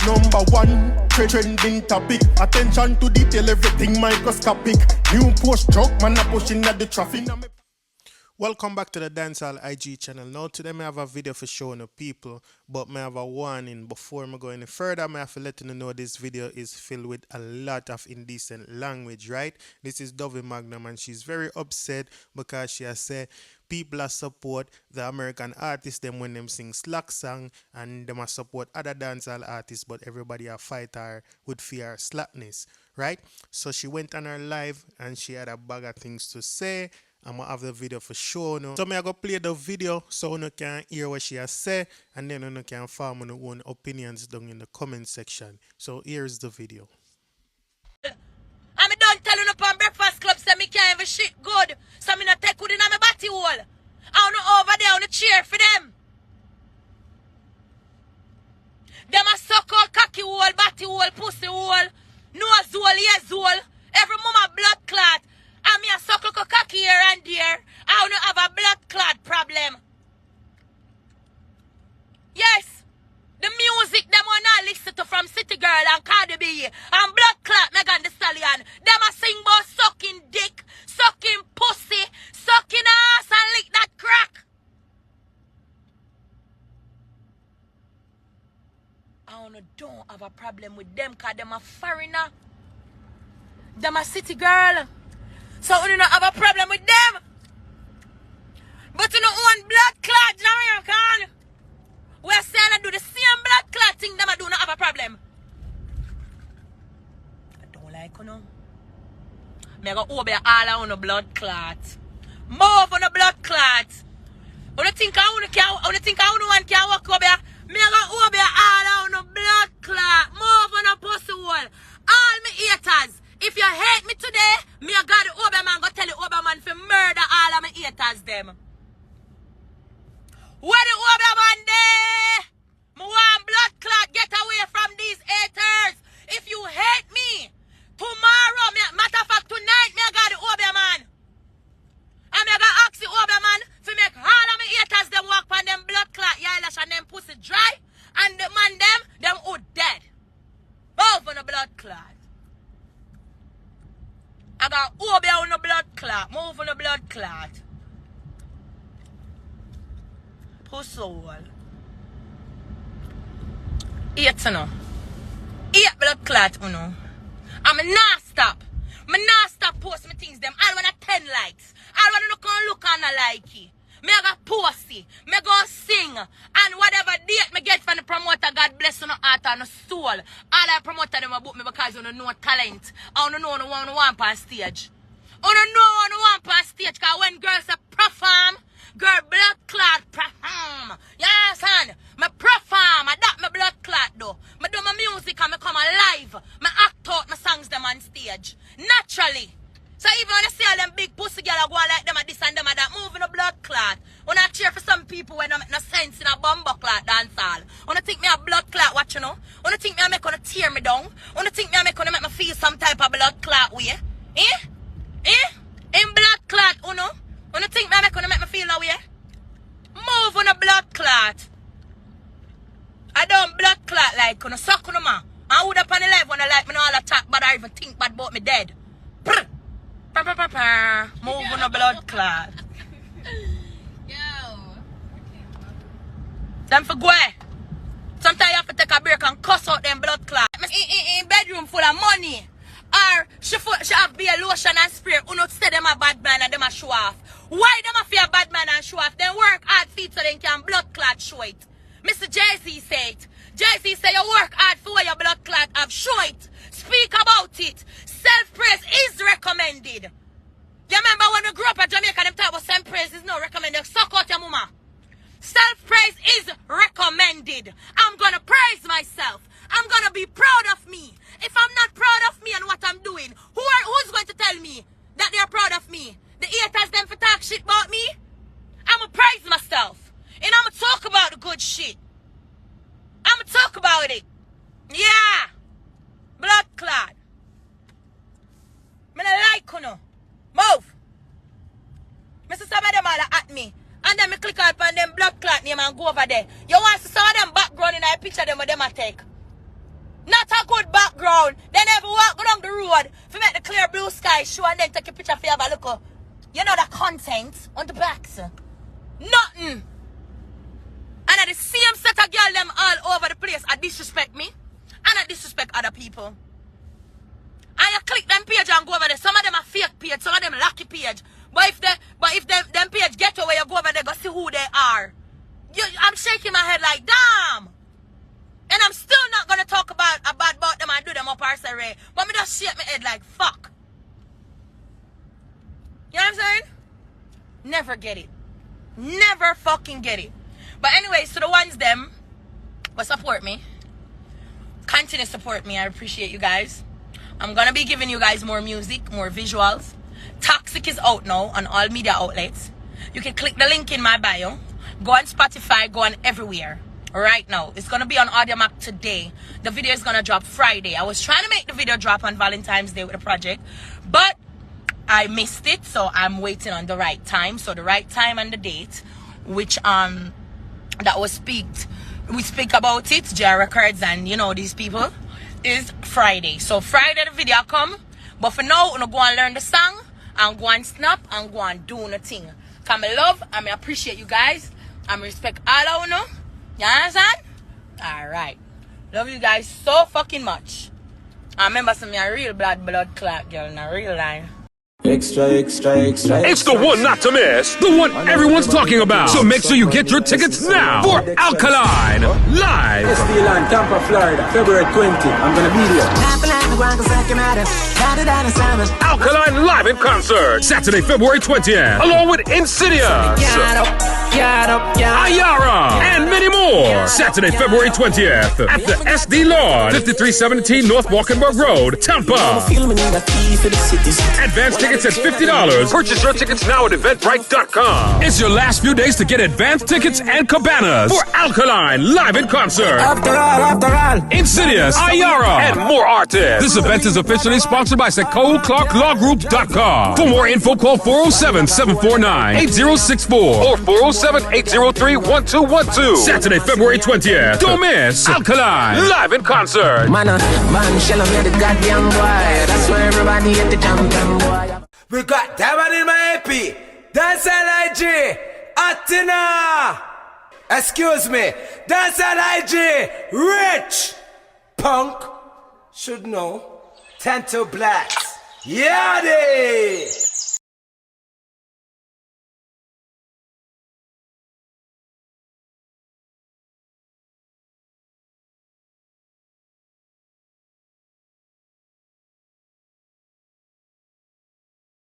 Number one, trending topic. Attention to detail, everything microscopic. New post truck, man a pushing at the traffic. Welcome back to the Dancehall IG channel. Now today I have a video for showing the people, but I have a warning before I go any further. I have to let you know this video is filled with a lot of indecent language, right? This is Dovey Magnum and she's very upset because she has said people are support the American artists them when them sing slack song and them support other dancehall artists, but everybody a fight her with fear slackness, right? So she went on her live and she had a bag of things to say. I'm gonna have the video for sure now. So I'm gonna play the video so you can hear what she has said and then you can form your own opinions down in the comment section. So here's the video. I'm done telling up on Breakfast Club say me can't even shit good. So me not take good in my body hole. I wanna over there on the chair for them. Them a suck out cocky hole, body hole, pussy hole, nose hole, ears hole. Every mama blood clot. And me a suck like a cocky here and there. I don't have a blood clot problem. Yes. The music them wanna listen to from City Girl and Cardi B and blood clot Megan Thee Stallion. Them a sing about sucking dick, sucking pussy, sucking ass and lick that crack. I don't have a problem with them cause them a foreigner. Them a City Girl. So you don't have a problem with them. But you don't own blood clot Jamaican. We're saying I do the same blood clot thing them I do not have a problem. I don't like you know. Me go over all on the blood clot. Move on the blood clot. When you think I want can walk over here, me go over all on the blood clot. Move on the pussy hole. All me haters. If you hate me today, me a got the Oberman go tell the Oberman for murder all of my haters them. Where the Oberman there? Me want blood clot get away from these haters. If you hate me, tomorrow, matter of fact tonight, me a got the Oberman. And me a got ask the Oberman to make all of my haters them walk on them blood clot eyelash and them pussy dry. And the man them would dead. Both on the blood clot. I got Obi on the blood clot. Move on the blood clot. Pussy hole. Eat no. Eat blood clot, you know. I'm not stop. Me not stop post me things them. I want 10 likes. I want to come look on a likey. Me I got posty. Me go sing. And whatever date me get from the promoter, God bless you no heart and no soul. All I promoter them about me because you don't know talent. I don't know no one on stage. I don't know one on stage because when girls say perform, girl blood clot perform. You understand? Me perform. I that me blood clot though. Me do my music and me come alive. Me act out my songs them on stage. Naturally. So even when you see all them big pussy girl go like them at this and them at that, moving a blood clot. When I cheer for some people when I make no sense in a bumbo clot dancehall. When I think me a blood clot watch you know. When I think me I make gonna tear me down. When I think me I make gonna make me feel some type of blood clot way. In blood clot, you know. When I think me I make gonna make me feel that way. Move on a blood clot. I don't blood clot like you suck on man. I would up on the life when I like me no all attack but I even think bad about me dead. Brr. Move on a blood clot. Yo. Them for go. Sometimes you have to take a break and cuss out them blood clot. In bedroom full of money. Or she have be a lotion and spray. You know say them a bad man and them a show off. Why them a fear bad man and show off? They work hard feet so they can blood clot show it. Mr. Jay-Z say it. Jay-Z say you work hard for your blood clot have show it. Speak about it. Self-praise is recommended. You remember when we grew up in Jamaica, them talk about self-praise is not recommended. Suck out your mama. Self-praise is recommended. I'm going to praise myself. I'm going to be proud of me. If I'm not proud of me and what I'm doing, who's going to tell me that they're proud of me? The haters them for talk shit about me? I'm going to praise myself. And I'm going to talk about the good shit. I'm going to talk about it. Yeah. Blood clot. Me not like you know. Move. Mr. Some of them all at me. And then me click on them blood clot name and go over there. You want to see some of them background in a picture them what them a take. Not a good background. Then ever walk along the road to make the clear blue sky show and then take a picture for you have a look. You know the content on the backs. Nothing. And at the same set of girl them all over the place. I disrespect me. And I disrespect other people. And you click them page and go over there. Some of them are fake page, some of them lucky page. But if them page get away, you go over there, go see who they are. I'm shaking my head like, damn. And I'm still not gonna talk about them and do them up our survey. But me just shake my head like, fuck. You know what I'm saying? Never get it. Never fucking get it. But anyways, to the ones them but support me. Continue to support me. I appreciate you guys. I'm gonna be giving you guys more music, more visuals. Toxic is out now on all media outlets. You can click the link in my bio. Go on Spotify, go on everywhere. Right now. It's gonna be on AudioMac today. The video is gonna drop Friday. I was trying to make the video drop on Valentine's Day with the project, but I missed it, so I'm waiting on the right time. So the right time and the date, which that was we speak about it, J Records and you know these people, is Friday. So Friday the video come, but for now, I'm gonna go and learn the song and go and snap and go and do nothing. Cause I love and I appreciate you guys. I respect all of you. You understand? Alright. Love you guys so fucking much. I remember some a real blood clot girl in a real line. Extra. It's the one not to miss, the one everyone's talking about. So make sure you get your tickets now for Alkaline Live. Land, Tampa, Florida, February 20. I'm gonna be there. Alkaline Live in concert, Saturday, February 20th, along with Insidious, Ayara, and many more. Saturday, February 20th at the SD Lawn, 5317 North Walkenburg Road, Tampa. Advance tickets at $50. Purchase your tickets now at Eventbrite.com. It's your last few days to get advance tickets and cabanas for Alkaline Live in concert. After all. Insidious, Ayara, and more artists. This event is officially sponsored by SecoleClarkLawGroup.com. For more info, call 407-749-8064 or 407-803-1212. Saturday, February 20th. Don't miss Alkaline Live in concert. Man, shall I be the goddamn boy? That's why everybody at the champion boy. We got Diamond in my AP. Dancehall IG. Atina. Excuse me. Dancehall IG. Rich. Punk. Should know. 10 to blacks. Yeah, they.